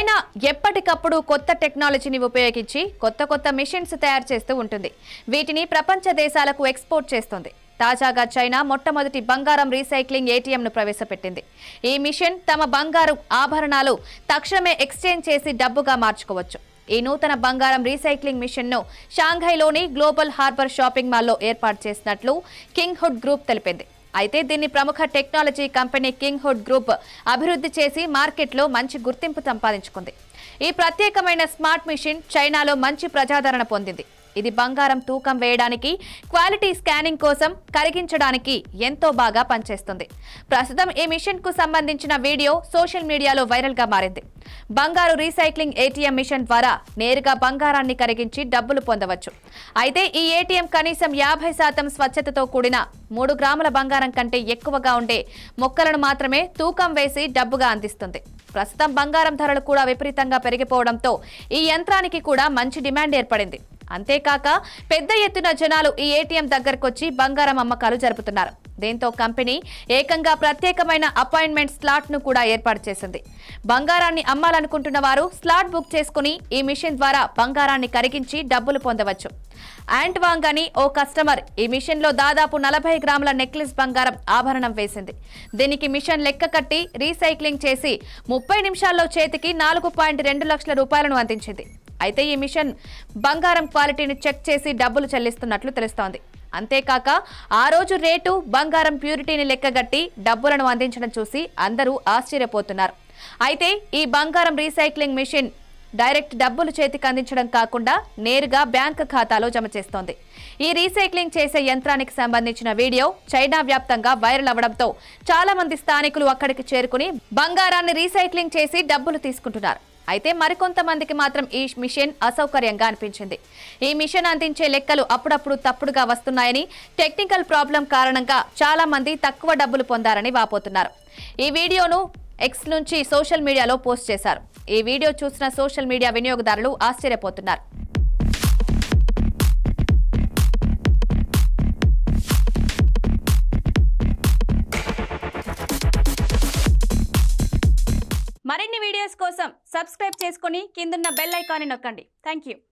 China ఎప్పటికప్పుడు కొత్త టెక్నాలజీని ఉపయోగించి కొత్త మిషన్స్ తయారు చేస్తూ ఉంటుంది. వీటిని ప్రపంచ దేశాలకు ఎక్స్పోర్ట్ చేస్తుంది. తాజాగా చైనా మొట్టమొదటి బంగారం రీసైక్లింగ్ ఏటీఎంను ప్రవేశపెట్టింది. ఈ మిషన్ తమ బంగారు ఆభరణాలు తక్షణమే ఎక్స్చేంజ్ చేసి డబ్బుగా మార్చుకోవచ్చు. ఈ నూతన బంగారం రీసైక్లింగ్ మిషన్ను షాంఘైలోని గ్లోబల్ హార్బర్ షాపింగ్ మాల్లో ఏర్పాటు చేసినట్లు కింగ్ హుడ్ గ్రూప్ తెలిపింది. అయితే దీన్ని ప్రముఖ technology company king hood group అభివృద్ధి చేసి మార్కెట్లో మంచి గుర్తింపు సంపాదించుకుంది. ఈ ప్రత్యేకమైన స్మార్ట్ మిషన్ చైనాలో మంచి ప్రజాదరణ పొందింది. ఇది బంగారం తూకం వేయడానికి, క్వాలిటీ స్కానింగ్ కోసం, కరిగించడానికి ఎంతో బాగా పనిచేస్తుంది. ప్రస్తుతం ఈ మిషన్ కు సంబంధించిన వీడియో సోషల్ మీడియాలో వైరల్ గా మారింది. బంగారు రీసైక్లింగ్ ఏటీఎం మిషన్ ద్వారా నేరుగా బంగారాన్ని కరిగించి డబ్బులు పొందవచ్చు. అయితే ఈ ఏటీఎం కనీసం 50% స్వచ్ఛతతో కూడిన 3 గ్రాముల బంగారం కంటే ఎక్కువగా ఉండే మొక్కలను మాత్రమే తూకం వేసి డబ్బుగా అందిస్తుంది. ప్రస్తుతం బంగారం ధరలు కూడా విపరీతంగా పెరిగిపోవడంతో ఈ యంత్రానికి కూడా మంచి డిమాండ్ ఏర్పడింది. అంతేకాక పెద్ద ఎత్తున జనాలు ఈ ఏటీఎం దగ్గరకొచ్చి బంగారం అమ్మకాలు జరుపుతున్నారు. దీంతో కంపెనీ ఏకంగా ప్రత్యేకమైన అపాయింట్మెంట్ స్లాట్ ను కూడా ఏర్పాటు చేసింది. బంగారాన్ని అమ్మాలనుకుంటున్న వారు స్లాట్ బుక్ చేసుకుని ఈ మిషన్ ద్వారా బంగారాన్ని కరిగించి డబ్బులు పొందవచ్చు. యాంట్ వాంగ్ అని ఓ కస్టమర్ ఈ మిషన్ లో దాదాపు 40 గ్రాముల నెక్లెస్ బంగారం ఆభరణం వేసింది. దీనికి మిషన్ లెక్క కట్టి రీసైక్లింగ్ చేసి 30 నిమిషాల్లో చేతికి 4.2 లక్షల రూపాయలను అందించింది. అయితే ఈ మిషన్ బంగారం క్వాలిటీని చెక్ చేసి డబ్బులు చెల్లిస్తున్నట్లు తెలుస్తోంది. అంతేకాక ఆ రోజు రేటు, బంగారం ప్యూరిటీని లెక్కగట్టి డబ్బులను అందించడం చూసి అందరూ ఆశ్చర్యపోతున్నారు. అయితే ఈ బంగారం రీసైక్లింగ్ మిషన్ డైరెక్ట్ డబ్బులు చేతికి అందించడం కాకుండా నేరుగా బ్యాంక్ ఖాతాలో జమ చేస్తోంది. ఈ రీసైక్లింగ్ చేసే యంత్రానికి సంబంధించిన వీడియో చైనా వ్యాప్తంగా వైరల్ అవడంతో చాలా మంది స్థానికులు అక్కడికి చేరుకుని బంగారాన్ని రీసైక్లింగ్ చేసి డబ్బులు తీసుకుంటున్నారు. అయితే మరికొంతమందికి మాత్రం ఈ మిషన్ అసౌకర్యంగా అనిపించింది. ఈ మిషన్ అందించే లెక్కలు అప్పుడప్పుడు తప్పుడుగా వస్తున్నాయని, టెక్నికల్ ప్రాబ్లం కారణంగా చాలా మంది తక్కువ డబ్బులు పొందారని వాపోతున్నారు. ఈ వీడియోను ఎక్స్ నుంచి సోషల్ మీడియాలో పోస్ట్ చేశారు. ఈ వీడియో చూసిన సోషల్ మీడియా వినియోగదారులు ఆశ్చర్యపోతున్నారు. మరిన్ని వీడియోస్ కోసం సబ్స్క్రైబ్ చేసుకొని కిందున్న బెల్ ఐకాన్ని నొక్కండి. థాంక్యూ.